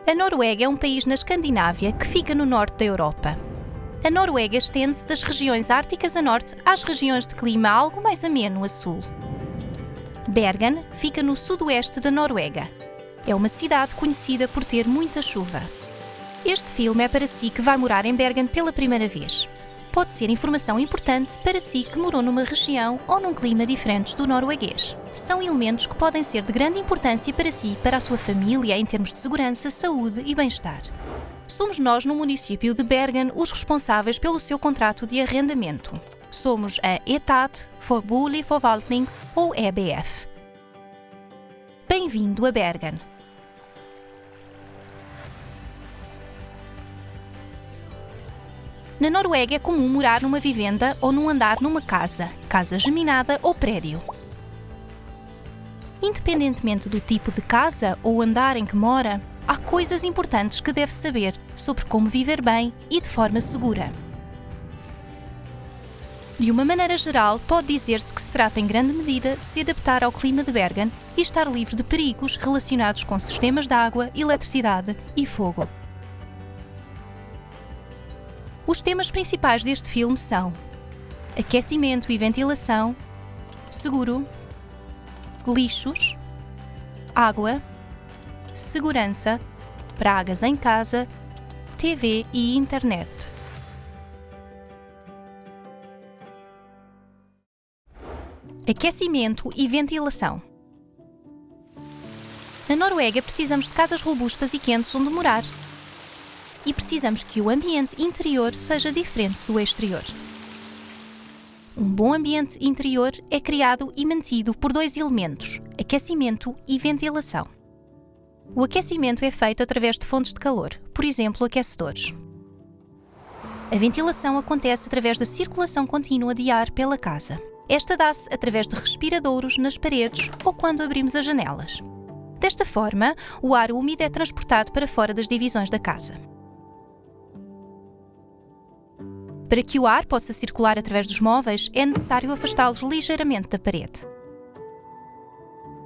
A Noruega é um país na Escandinávia que fica no norte da Europa. A Noruega estende-se das regiões árticas a norte às regiões de clima algo mais ameno a sul. Bergen fica no sudoeste da Noruega. É uma cidade conhecida por ter muita chuva. Este filme é para si que vai morar em Bergen pela primeira vez. Pode ser informação importante para si que morou numa região ou num clima diferentes do norueguês. São elementos que podem ser de grande importância para si e para a sua família em termos de segurança, saúde e bem-estar. Somos nós no município de Bergen os responsáveis pelo seu contrato de arrendamento. Somos a Etat for Boligforvaltning ou EBF. Bem-vindo a Bergen. Na Noruega é comum morar numa vivenda ou num andar numa casa geminada ou prédio. Independentemente do tipo de casa ou andar em que mora, há coisas importantes que deve saber sobre como viver bem e de forma segura. De uma maneira geral, pode dizer-se que se trata em grande medida de se adaptar ao clima de Bergen e estar livre de perigos relacionados com sistemas de água, eletricidade e fogo. Os temas principais deste filme são aquecimento e ventilação, seguro, lixos, água, segurança, pragas em casa, TV e internet. Aquecimento e ventilação. Na Noruega precisamos de casas robustas e quentes onde morar. E precisamos que o ambiente interior seja diferente do exterior. Um bom ambiente interior é criado e mantido por dois elementos, aquecimento e ventilação. O aquecimento é feito através de fontes de calor, por exemplo, aquecedores. A ventilação acontece através da circulação contínua de ar pela casa. Esta dá-se através de respiradouros nas paredes ou quando abrimos as janelas. Desta forma, o ar úmido é transportado para fora das divisões da casa. Para que o ar possa circular através dos móveis, é necessário afastá-los ligeiramente da parede.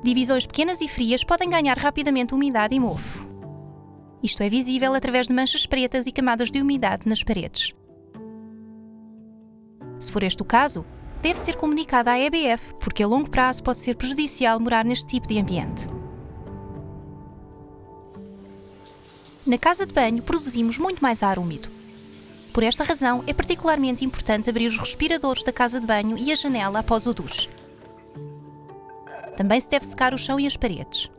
Divisões pequenas e frias podem ganhar rapidamente umidade e mofo. Isto é visível através de manchas pretas e camadas de umidade nas paredes. Se for este o caso, deve ser comunicado à EBF, porque a longo prazo pode ser prejudicial morar neste tipo de ambiente. Na casa de banho produzimos muito mais ar úmido. Por esta razão, é particularmente importante abrir os respiradores da casa de banho e a janela após o duche. Também se deve secar o chão e as paredes.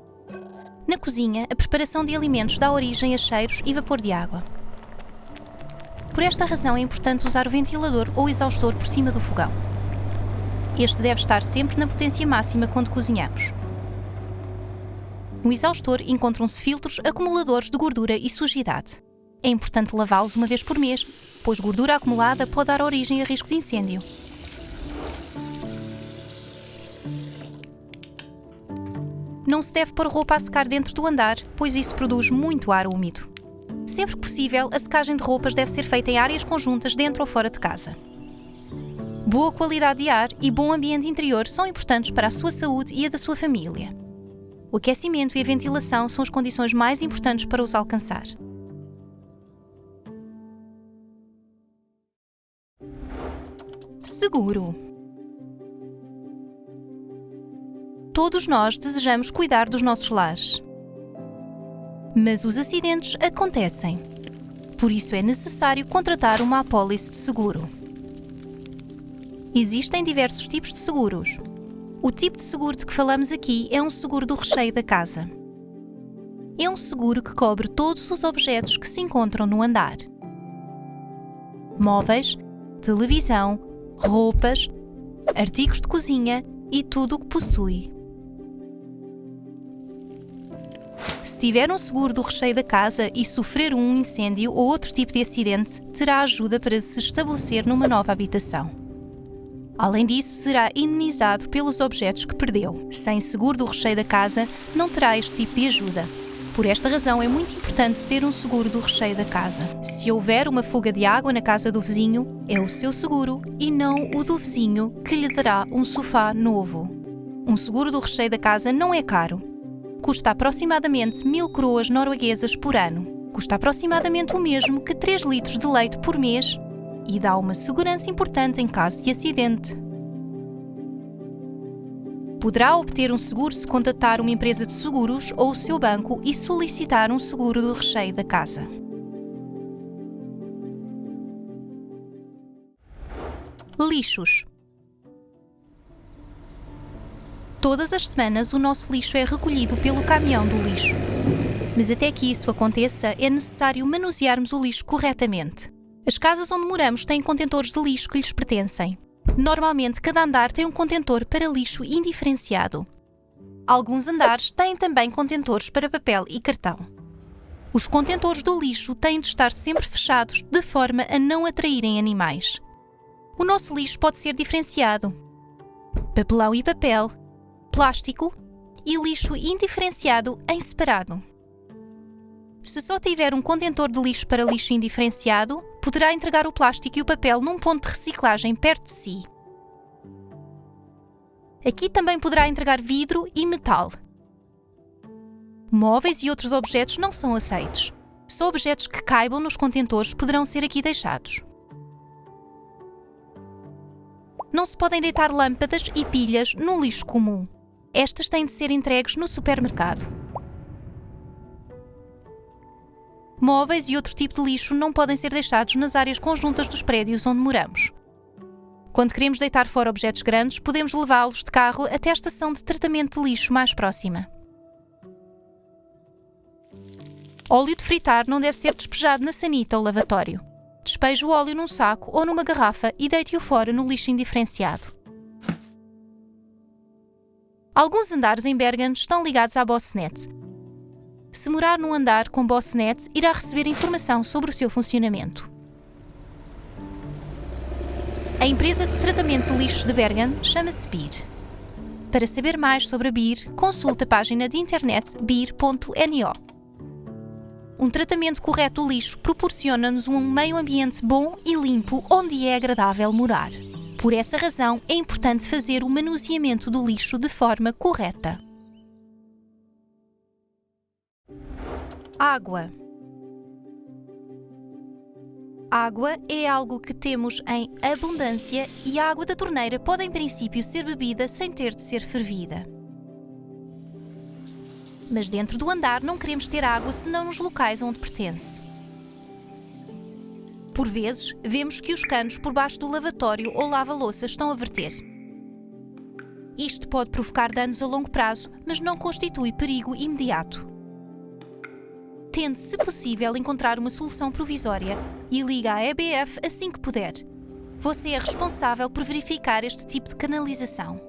Na cozinha, a preparação de alimentos dá origem a cheiros e vapor de água. Por esta razão é importante usar o ventilador ou exaustor por cima do fogão. Este deve estar sempre na potência máxima quando cozinhamos. No exaustor encontram-se filtros acumuladores de gordura e sujidade. É importante lavá-los uma vez por mês, pois gordura acumulada pode dar origem a risco de incêndio. Não se deve pôr roupa a secar dentro do andar, pois isso produz muito ar úmido. Sempre que possível, a secagem de roupas deve ser feita em áreas conjuntas dentro ou fora de casa. Boa qualidade de ar e bom ambiente interior são importantes para a sua saúde e a da sua família. O aquecimento e a ventilação são as condições mais importantes para os alcançar. Seguro. Todos nós desejamos cuidar dos nossos lares. Mas os acidentes acontecem. Por isso é necessário contratar uma apólice de seguro. Existem diversos tipos de seguros. O tipo de seguro de que falamos aqui é um seguro do recheio da casa. É um seguro que cobre todos os objetos que se encontram no andar. Móveis, televisão, roupas, artigos de cozinha e tudo o que possui. Se tiver um seguro do recheio da casa e sofrer um incêndio ou outro tipo de acidente, terá ajuda para se estabelecer numa nova habitação. Além disso, será indenizado pelos objetos que perdeu. Sem seguro do recheio da casa, não terá este tipo de ajuda. Por esta razão, é muito importante ter um seguro do recheio da casa. Se houver uma fuga de água na casa do vizinho, é o seu seguro e não o do vizinho que lhe dará um sofá novo. Um seguro do recheio da casa não é caro. custa aproximadamente 1000 coroas norueguesas por ano. Custa aproximadamente o mesmo que 3 litros de leite por mês e dá uma segurança importante em caso de acidente. Poderá obter um seguro se contatar uma empresa de seguros ou o seu banco e solicitar um seguro do recheio da casa. Lixos. Todas as semanas o nosso lixo é recolhido pelo caminhão do lixo. Mas até que isso aconteça, é necessário manusearmos o lixo corretamente. As casas onde moramos têm contentores de lixo que lhes pertencem. Normalmente, cada andar tem um contentor para lixo indiferenciado. Alguns andares têm também contentores para papel e cartão. Os contentores do lixo têm de estar sempre fechados de forma a não atraírem animais. O nosso lixo pode ser diferenciado: papelão e papel, plástico e lixo indiferenciado em separado. Se só tiver um contentor de lixo para lixo indiferenciado, poderá entregar o plástico e o papel num ponto de reciclagem perto de si. Aqui também poderá entregar vidro e metal. Móveis e outros objetos não são aceitos. Só objetos que caibam nos contentores poderão ser aqui deixados. Não se podem deitar lâmpadas e pilhas no lixo comum. Estas têm de ser entregues no supermercado. Móveis e outro tipo de lixo não podem ser deixados nas áreas conjuntas dos prédios onde moramos. Quando queremos deitar fora objetos grandes, podemos levá-los de carro até a estação de tratamento de lixo mais próxima. Óleo de fritar não deve ser despejado na sanita ou lavatório. Despeje o óleo num saco ou numa garrafa e deite-o fora no lixo indiferenciado. Alguns andares em Bergen estão ligados à Bosnet. Se morar num andar com Bosnet, irá receber informação sobre o seu funcionamento. A empresa de tratamento de lixo de Bergen chama-se BIR. Para saber mais sobre a BIR, consulte a página de internet bir.no. Um tratamento correto do lixo proporciona-nos um meio ambiente bom e limpo onde é agradável morar. Por essa razão, é importante fazer o manuseamento do lixo de forma correta. Água. Água é algo que temos em abundância e a água da torneira pode, em princípio, ser bebida sem ter de ser fervida. Mas dentro do andar não queremos ter água senão nos locais onde pertence. Por vezes, vemos que os canos por baixo do lavatório ou lava-louças estão a verter. Isto pode provocar danos a longo prazo, mas não constitui perigo imediato. Tente, se possível, encontrar uma solução provisória e ligue à EBF assim que puder. Você é responsável por verificar este tipo de canalização.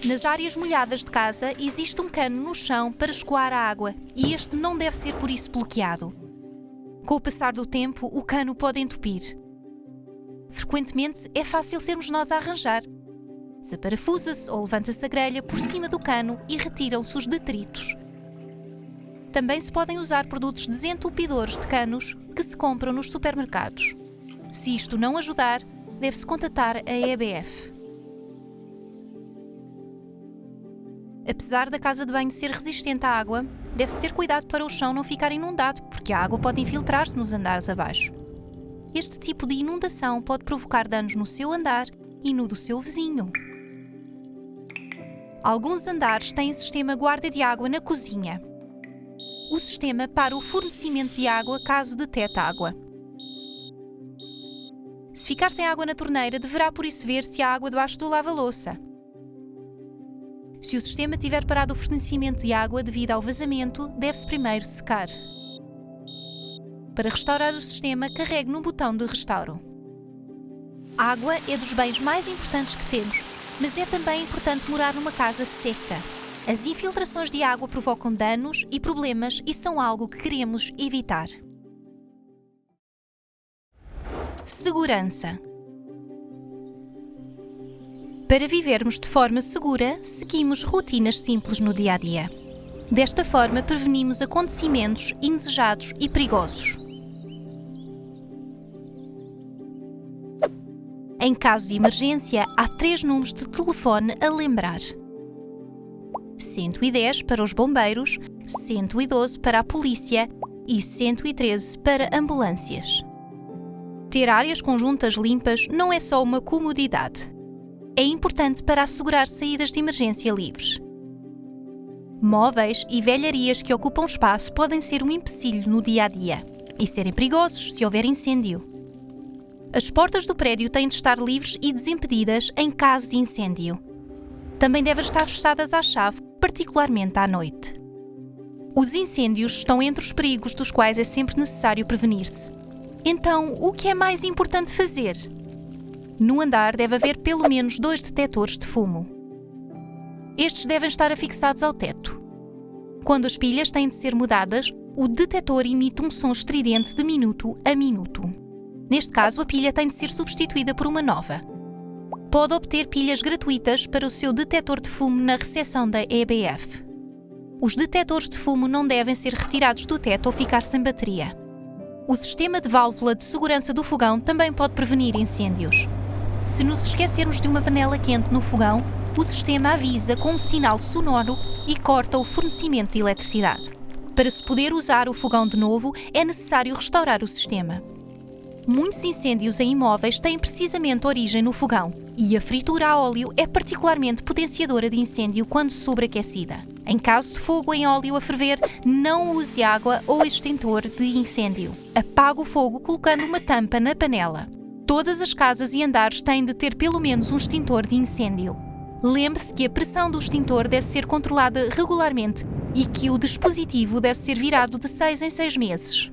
Nas áreas molhadas de casa, existe um cano no chão para escoar a água e este não deve ser por isso bloqueado. Com o passar do tempo, o cano pode entupir. Frequentemente, é fácil sermos nós a arranjar. Desaparafusa-se ou levanta-se a grelha por cima do cano e retiram-se os detritos. Também se podem usar produtos desentupidores de canos que se compram nos supermercados. Se isto não ajudar, deve-se contatar a EBF. Apesar da casa de banho ser resistente à água, deve-se ter cuidado para o chão não ficar inundado, porque a água pode infiltrar-se nos andares abaixo. Este tipo de inundação pode provocar danos no seu andar e no do seu vizinho. Alguns andares têm sistema guarda de água na cozinha. O sistema para o fornecimento de água caso detete água. Se ficar sem água na torneira, deverá por isso ver se há água debaixo do lava-louça. Se o sistema tiver parado o fornecimento de água devido ao vazamento, deve-se primeiro secar. Para restaurar o sistema, carregue no botão de restauro. A água é dos bens mais importantes que temos, mas é também importante morar numa casa seca. As infiltrações de água provocam danos e problemas e são algo que queremos evitar. Segurança. Para vivermos de forma segura, seguimos rotinas simples no dia-a-dia. Desta forma, prevenimos acontecimentos indesejados e perigosos. Em caso de emergência, há 3 números de telefone a lembrar: 110 para os bombeiros, 112 para a polícia e 113 para ambulâncias. Ter áreas conjuntas limpas não é só uma comodidade. É importante para assegurar saídas de emergência livres. Móveis e velharias que ocupam espaço podem ser um empecilho no dia-a-dia e serem perigosos se houver incêndio. As portas do prédio têm de estar livres e desimpedidas em caso de incêndio. Também devem estar fechadas à chave, particularmente à noite. Os incêndios estão entre os perigos dos quais é sempre necessário prevenir-se. Então, o que é mais importante fazer? No andar deve haver pelo menos 2 detectores de fumo. Estes devem estar afixados ao teto. Quando as pilhas têm de ser mudadas, o detector emite um som estridente de minuto a minuto. Neste caso, a pilha tem de ser substituída por uma nova. Pode obter pilhas gratuitas para o seu detector de fumo na recepção da EBF. Os detectores de fumo não devem ser retirados do teto ou ficar sem bateria. O sistema de válvula de segurança do fogão também pode prevenir incêndios. Se nos esquecermos de uma panela quente no fogão, o sistema avisa com um sinal sonoro e corta o fornecimento de eletricidade. Para se poder usar o fogão de novo, é necessário restaurar o sistema. Muitos incêndios em imóveis têm precisamente origem no fogão, e a fritura a óleo é particularmente potenciadora de incêndio quando sobreaquecida. Em caso de fogo em óleo a ferver, não use água ou extintor de incêndio. Apague o fogo colocando uma tampa na panela. Todas as casas e andares têm de ter pelo menos um extintor de incêndio. Lembre-se que a pressão do extintor deve ser controlada regularmente e que o dispositivo deve ser virado de 6 em 6 meses.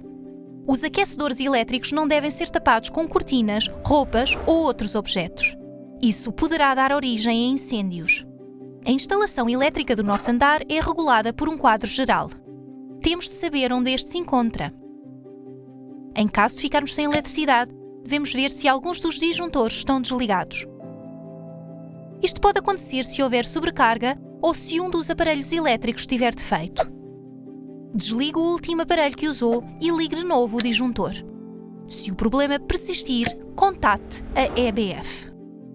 Os aquecedores elétricos não devem ser tapados com cortinas, roupas ou outros objetos. Isso poderá dar origem a incêndios. A instalação elétrica do nosso andar é regulada por um quadro geral. Temos de saber onde este se encontra. Em caso de ficarmos sem eletricidade, devemos ver se alguns dos disjuntores estão desligados. Isto pode acontecer se houver sobrecarga ou se um dos aparelhos elétricos estiver defeito. Desligue o último aparelho que usou e ligue de novo o disjuntor. Se o problema persistir, contate a EBF.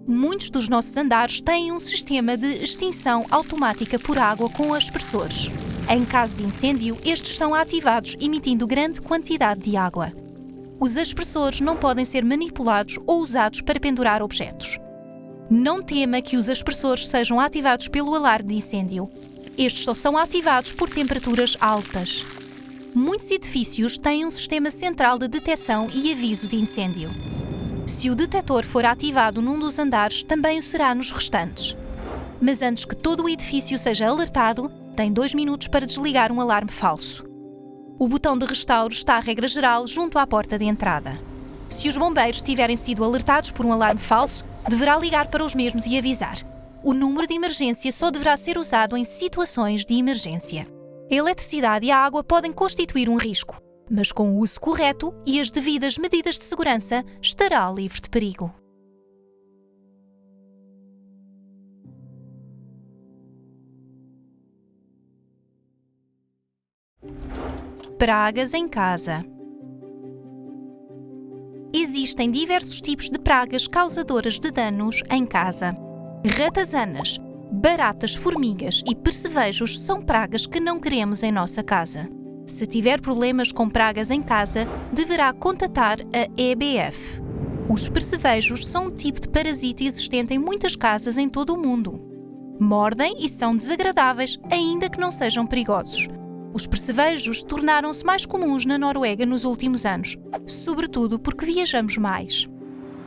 Muitos dos nossos andares têm um sistema de extinção automática por água com aspersores. Em caso de incêndio, estes são ativados emitindo grande quantidade de água. Os aspersores não podem ser manipulados ou usados para pendurar objetos. Não tema que os aspersores sejam ativados pelo alarme de incêndio. Estes só são ativados por temperaturas altas. Muitos edifícios têm um sistema central de detecção e aviso de incêndio. Se o detector for ativado num dos andares, também o será nos restantes. Mas antes que todo o edifício seja alertado, tem 2 minutos para desligar um alarme falso. O botão de restauro está, regra geral, junto à porta de entrada. Se os bombeiros tiverem sido alertados por um alarme falso, deverá ligar para os mesmos e avisar. O número de emergência só deverá ser usado em situações de emergência. A eletricidade e a água podem constituir um risco, mas com o uso correto e as devidas medidas de segurança, estará livre de perigo. Pragas em casa. Existem diversos tipos de pragas causadoras de danos em casa. Ratazanas, baratas, formigas e percevejos são pragas que não queremos em nossa casa. Se tiver problemas com pragas em casa, deverá contatar a EBF. Os percevejos são um tipo de parasita existente em muitas casas em todo o mundo. Mordem e são desagradáveis, ainda que não sejam perigosos. Os percevejos tornaram-se mais comuns na Noruega nos últimos anos, sobretudo porque viajamos mais.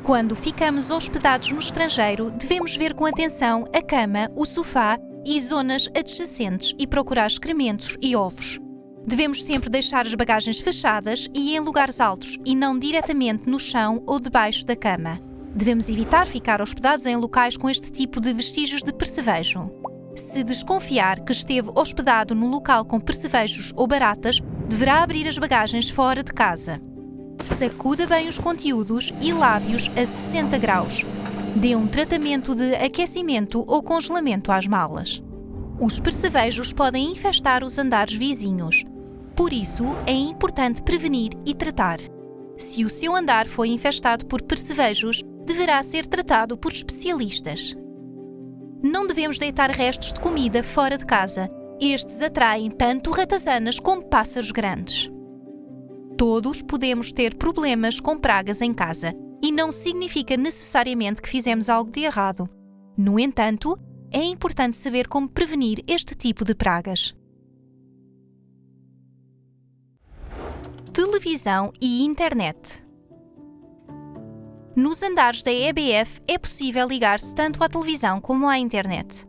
Quando ficamos hospedados no estrangeiro, devemos ver com atenção a cama, o sofá e zonas adjacentes e procurar excrementos e ovos. Devemos sempre deixar as bagagens fechadas e em lugares altos e não diretamente no chão ou debaixo da cama. Devemos evitar ficar hospedados em locais com este tipo de vestígios de percevejo. Se desconfiar que esteve hospedado num local com percevejos ou baratas, deverá abrir as bagagens fora de casa. Sacuda bem os conteúdos e lave-os a 60 graus. Dê um tratamento de aquecimento ou congelamento às malas. Os percevejos podem infestar os andares vizinhos. Por isso, é importante prevenir e tratar. Se o seu andar foi infestado por percevejos, deverá ser tratado por especialistas. Não devemos deitar restos de comida fora de casa. Estes atraem tanto ratazanas como pássaros grandes. Todos podemos ter problemas com pragas em casa e não significa necessariamente que fizemos algo de errado. No entanto, é importante saber como prevenir este tipo de pragas. Televisão e internet. Nos andares da EBF é possível ligar-se tanto à televisão como à internet.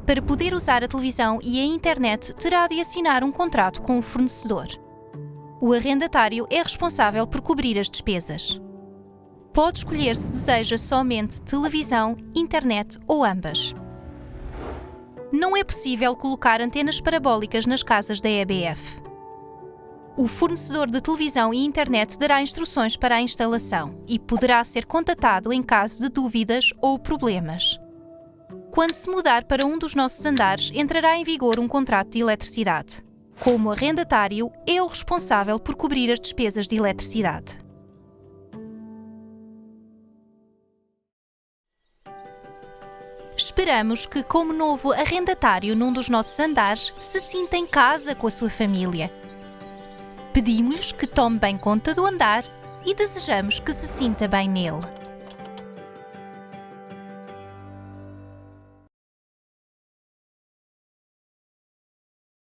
Para poder usar a televisão e a internet, terá de assinar um contrato com o fornecedor. O arrendatário é responsável por cobrir as despesas. Pode escolher se deseja somente televisão, internet ou ambas. Não é possível colocar antenas parabólicas nas casas da EBF. O fornecedor de televisão e internet dará instruções para a instalação e poderá ser contatado em caso de dúvidas ou problemas. Quando se mudar para um dos nossos andares, entrará em vigor um contrato de eletricidade. Como arrendatário, é o responsável por cobrir as despesas de eletricidade. Esperamos que, como novo arrendatário num dos nossos andares, se sinta em casa com a sua família. Pedimos-lhes que tome bem conta do andar e desejamos que se sinta bem nele.